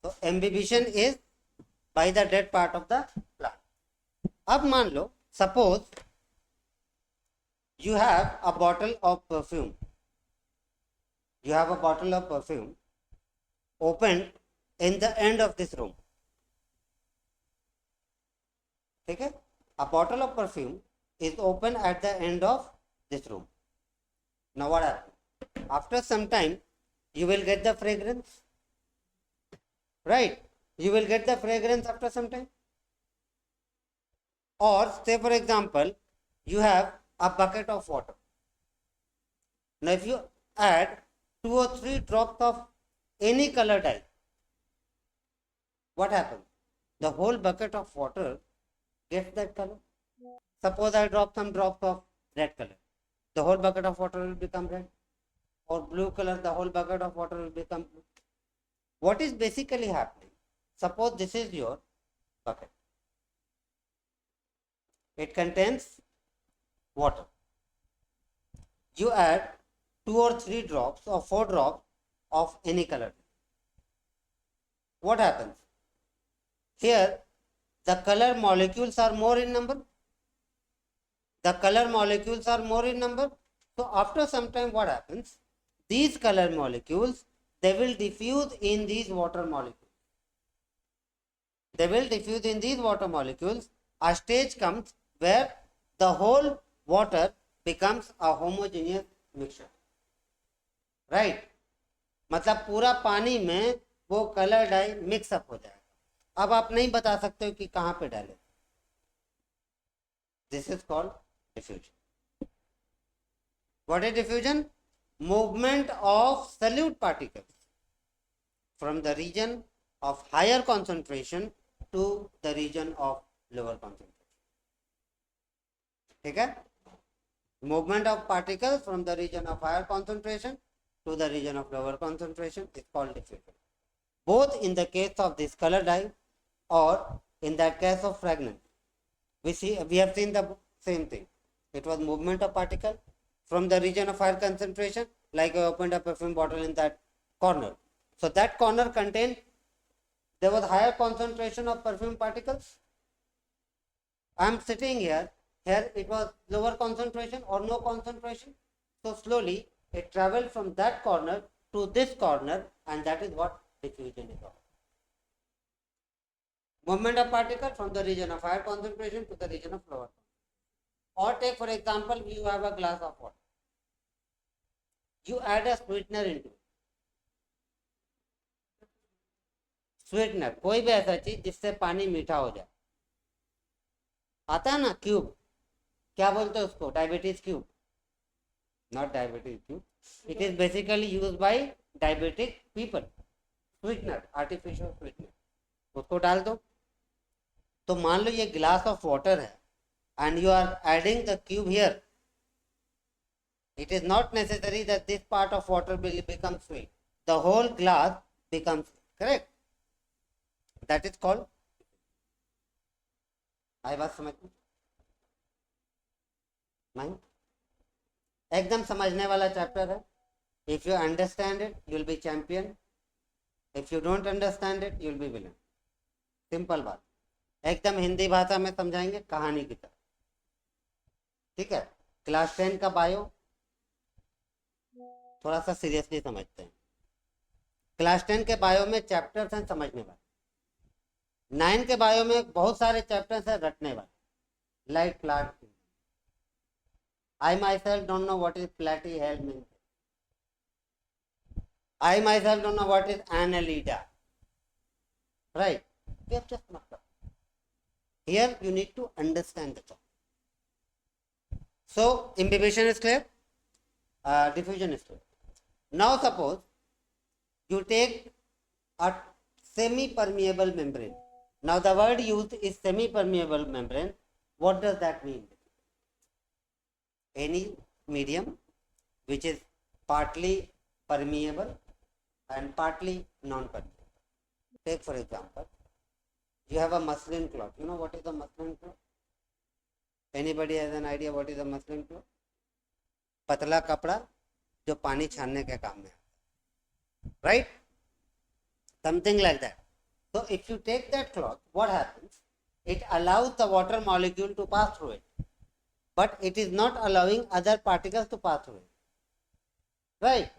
तो imbibition is by the dead part of the plant. अब मान लो suppose you have a bottle of perfume, you have a bottle of perfume opened in the end of this room, ठीक है, a bottle of perfume is open at the end of this room. Now what happens? After some time you will get the fragrance, right? You will get the fragrance after some time. Or say for example you have a bucket of water. Now if you add 2 or 3 drops of any color dye, what happens? The whole bucket of water gets that color. Suppose I drop some drops of red color, the whole bucket of water will become red. Or blue color, the whole bucket of water will become blue. What is basically happening? Suppose this is your bucket. It contains water. You add 2 or 3 drops or 4 drops of any color. What happens? Here the color molecules are more in number. The color molecules are more in number. So after some time what happens? These color molecules, they will diffuse in these water molecules. They will diffuse in these water molecules. A stage comes where the whole water becomes a homogeneous mixture, right? मतलब पूरा पानी में वो colour die mix up हो जाएगा। अब आप नहीं बता सकते हो कि कहाँ पे डाले। This is called diffusion. What is diffusion? Movement of solute particles from the region of higher concentration to the region of lower concentration, ठीक है? Movement of particles from the region of higher concentration to the region of lower concentration is called diffusion. Both in the case of this color dye or in that case of fragrance, we have seen the same thing. It was movement of particle from the region of higher concentration, like I opened a perfume bottle in that corner. So that corner contained, there was higher concentration of perfume particles. I am sitting here. Here it was lower concentration or no concentration. So slowly it traveled from that corner to this corner, and that is what diffusion is all. Movement of particle from the region of higher concentration to the region of lower concentration. Or take for example, you have a glass of water. You add a sweetener into it. Sweetener, कोई भी ऐसा चीज जिससे पानी मीठा हो जाए, आता है ना, क्यूब, क्या बोलते हैं उसको? Diabetes cube, not diabetes cube, it is basically use by diabetic people. Sweetener, artificial sweetener, उसको डाल दो। तो मान लो ये ग्लास ऑफ वाटर है and you are adding the cube here, it is not necessary that this part of water will become sweet, the whole glass becomes sweet, correct? That is called, आई बात समझ में? नहीं, एकदम समझने वाला chapter है। If you understand it you will be champion, if you don't understand it you will be villain. Simple बात, एकदम हिंदी भाषा में समझाएंगे कहानी की तरह, ठीक है? क्लास 10 का बायो थोड़ा सा सीरियसली समझते हैं। क्लास 10 के बायो में चैप्टर्स हैं समझने वाले, 9 के बायो में बहुत सारे चैप्टर्स हैं रटने वाले, like flat. I myself don't know what is platyhelminth means. I myself don't know what is annelida. Right? We have just marked up. Here you need to understand the topic. So imbibition is clear, diffusion is clear. Now suppose you take a semi-permeable membrane. Now the word used is semi-permeable membrane. What does that mean? Any medium which is partly permeable and partly non-permeable. Take for example, you have a muslin cloth. You know what is a muslin cloth? Anybody has an idea what is a muslin cloth? पतला कपड़ा जो पानी छानने के काम में आता है, right? Something like that. So if you take that cloth, what happens? It allows the water molecule to pass through it, but it is not allowing other particles to pass through it. Right?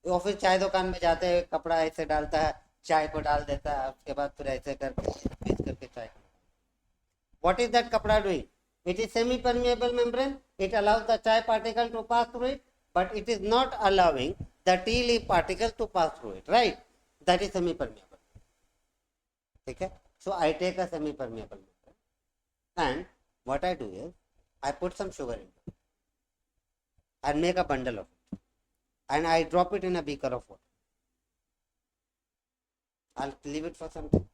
और फिर चाय दुकान में जाते हैं, कपड़ा ऐसे डालता है, चाय को डाल देता है, उसके बाद फिर ऐसे करके स्क्वीज करके चाय. What is that kapda doing? It is semi-permeable membrane. It allows the chai particle to pass through it, but it is not allowing the tea leaf particles to pass through it. Right? That is semi-permeable. Okay? So I take a semi-permeable membrane, and what I do is I put some sugar in it and make a bundle of it, and I drop it in a beaker of water. I'll leave it for some time.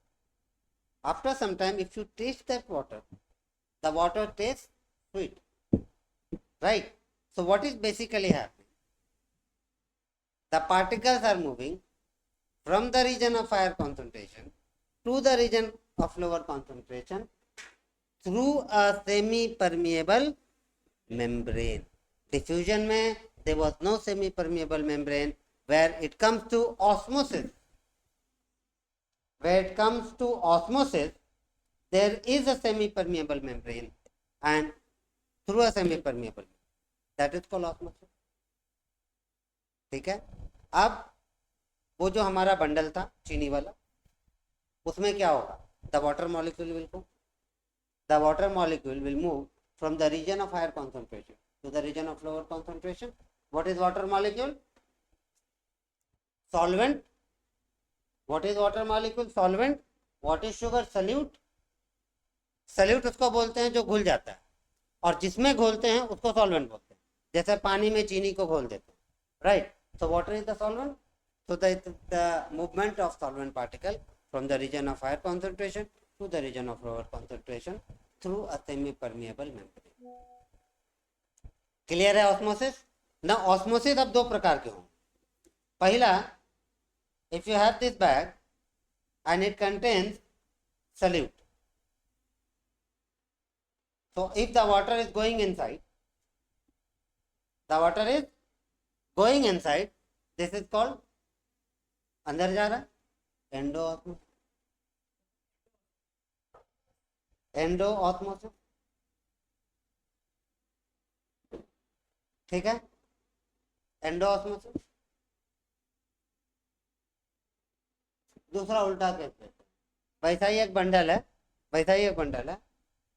After some time, if you taste that water, the water tastes sweet, right? So what is basically happening? The particles are moving from the region of higher concentration to the region of lower concentration through a semi-permeable membrane. Diffusion में there was no semi-permeable membrane. Where it comes to osmosis, there is a semi-permeable membrane, and through a semi-permeable, that is called osmosis. ठीक है. अब वो जो हमारा bundle था चीनी वाला, उसमें क्या होगा? The water molecule will move from the region of higher concentration to the region of lower concentration. What is water molecule? Solvent. What is water molecule? Solvent. What is sugar? Solute. Solute उसको बोलते हैं जो घुल जाता है, और जिसमें घोलते हैं उसको सॉल्वेंट बोलते हैं. जैसे पानी में चीनी को घोल देते हैं. Right? So water is the solvent. So the movement of solvent particle from the region of higher concentration to the region of lower concentration through a semi-permeable membrane. Clear है ऑस्मोसिस? ना ऑस्मोसिस अब दो प्रकार के हों. पहला, if you have this bag and it contains solute, so if the water is going inside, this is called, अंदर जा रहा है, एंडोऑस्मोसिस. ठीक है, एंडोऑस्मोसिस. दूसरा उल्टा कहते हैं. वैसा ही एक बंडल है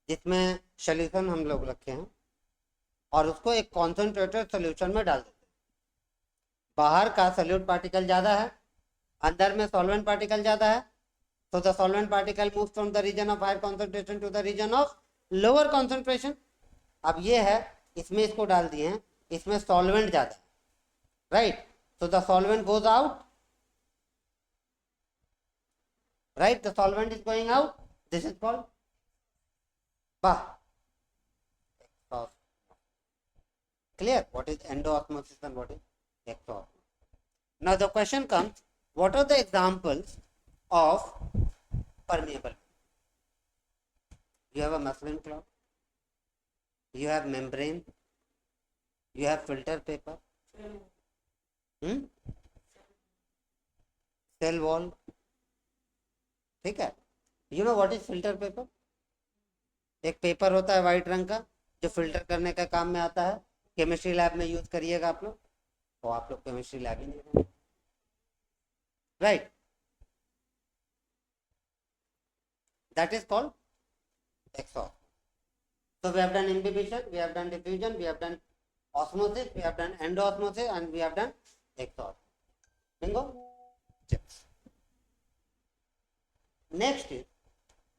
जिसमें सॉल्यूशन हम लोग रखे हैं और उसको एक कॉन्सेंट्रेटेड सॉल्यूशन में डाल देते हैं. बाहर का सॉल्यूट पार्टिकल ज़्यादा है, अंदर में सॉल्वेंट पार्टिकल ज़्यादा है. तो the solvent particle move from the region of higher concentration to the region of lower concentration. अब ये है, इसमें इसको डाल दिए हैं, इसमें सॉल्वेंट ज़्यादा है. Right? So the solvent goes out. Right? The solvent is going out. This is called exhaust. Clear? What is endoosmosis and what is exhaust? Now the question comes, what are the examples of permeable? You have a muslin cloth, you have membrane, you have filter paper, cell wall. ठीक है. You know what is filter paper? एक paper होता है white रंग का जो filter करने का काम में आता है. केमिस्ट्री लैब में यूज करिएगा आप लोग, तो आप लोग केमिस्ट्री लैब ही नहीं. Right? That is called exhaust. So we have done imbibition, we have done diffusion, we have done osmosis, we have done endoosmosis, and we have done exhaust. Bingo? Yes. Next is,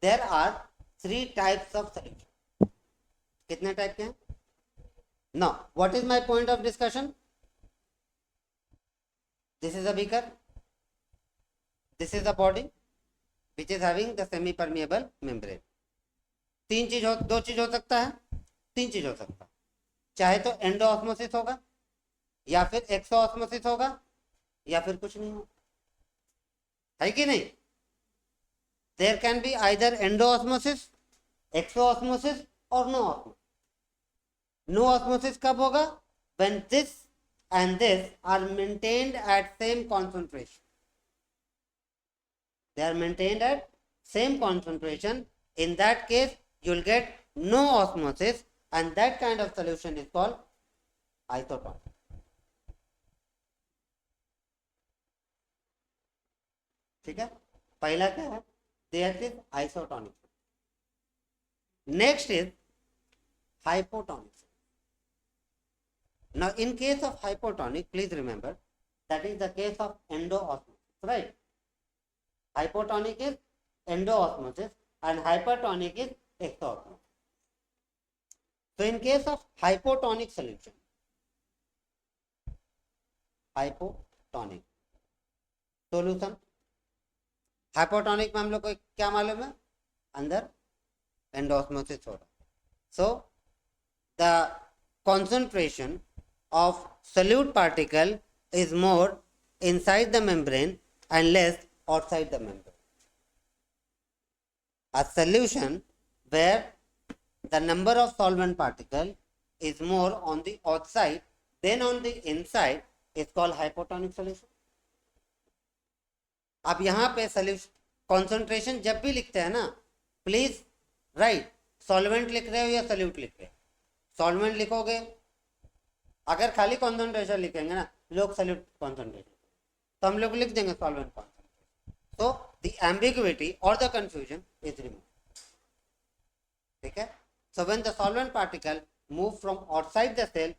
there are 3 types of solution. कितने type के हैं? Now, what is my point of discussion? This is a beaker. This is a body which is having the semi-permeable membrane. दो चीज हो सकता है, 3 चीज हो सकता है. चाहे तो एंडोऑस्मोसिस होगा, या फिर एक्सोऑस्मोसिस होगा, या फिर कुछ नहीं होगा. है कि नहीं? There can be either endoosmosis, exoosmosis or no osmosis. No osmosis कब होगा? When this and this are maintained at same concentration. they are maintained at same concentration. In that case, you will get no osmosis, and that kind of solution is called isotonic. ठीक है, पहला क्या है, that is isotonic. Next is hypotonic. Now, in case of hypotonic, please remember that is the case of endoosmosis, right? Hypotonic is endoosmosis and hypertonic is exosmosis. So, in case of hypotonic solution, hypotonic solution, hypotonic में हम लोग को क्या मालूम है, अंदर endosmosis हो रहा. So, the concentration of solute particle is more inside the membrane and less outside the membrane. A solution where the number of solvent particle is more on the outside than on the inside is called hypotonic solution. अब यहाँ पे solution concentration जब भी लिखते हैं ना, please right solvent लिख रहे हो या सॉल्यूट लिख रहे हो. सॉल्वेंट लिखोगे, अगर खाली कॉन्सेंट्रेशन लिखेंगे ना लोग सॉल्यूट कॉन्सेंट्रेशन, तो हम लोग लिख देंगे सॉल्वेंट कॉन्सेंट्रेशन. तो द एम्बिग्युइटी और द कंफ्यूजन इज रिमूव. ठीक है. So when the solvent particle move from outside the cell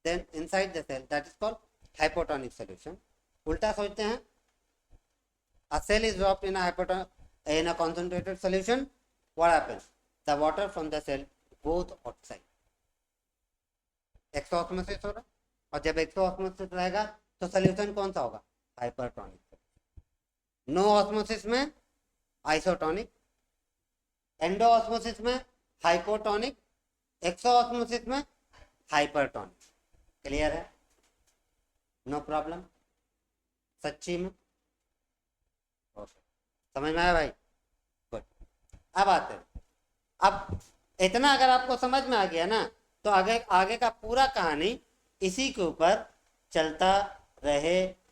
then inside the cell, that is called hypotonic solution. उल्टा सोचते हैं, a cell is dropped in a concentrated solution, what happens? The water from the cell goes outside. Exosmosis हो रहा, और जब exosmosis रहेगा तो solution कौन सा होगा, हाइपरटोनिक. नो ऑस्मोसिस में आइसोटोनिक, एंडोऑस्मोसिस में हाइपोटोनिक, एक्सोऑस्मोसिस में हाइपरटोनिक. क्लियर है, नो प्रॉब्लम. सच्ची में समझ में आया भाई? गुड. अब आते हैं, अब इतना अगर आपको समझ में आ गया ना, तो आगे का पूरा कहानी इसी के ऊपर चलता रहेगा.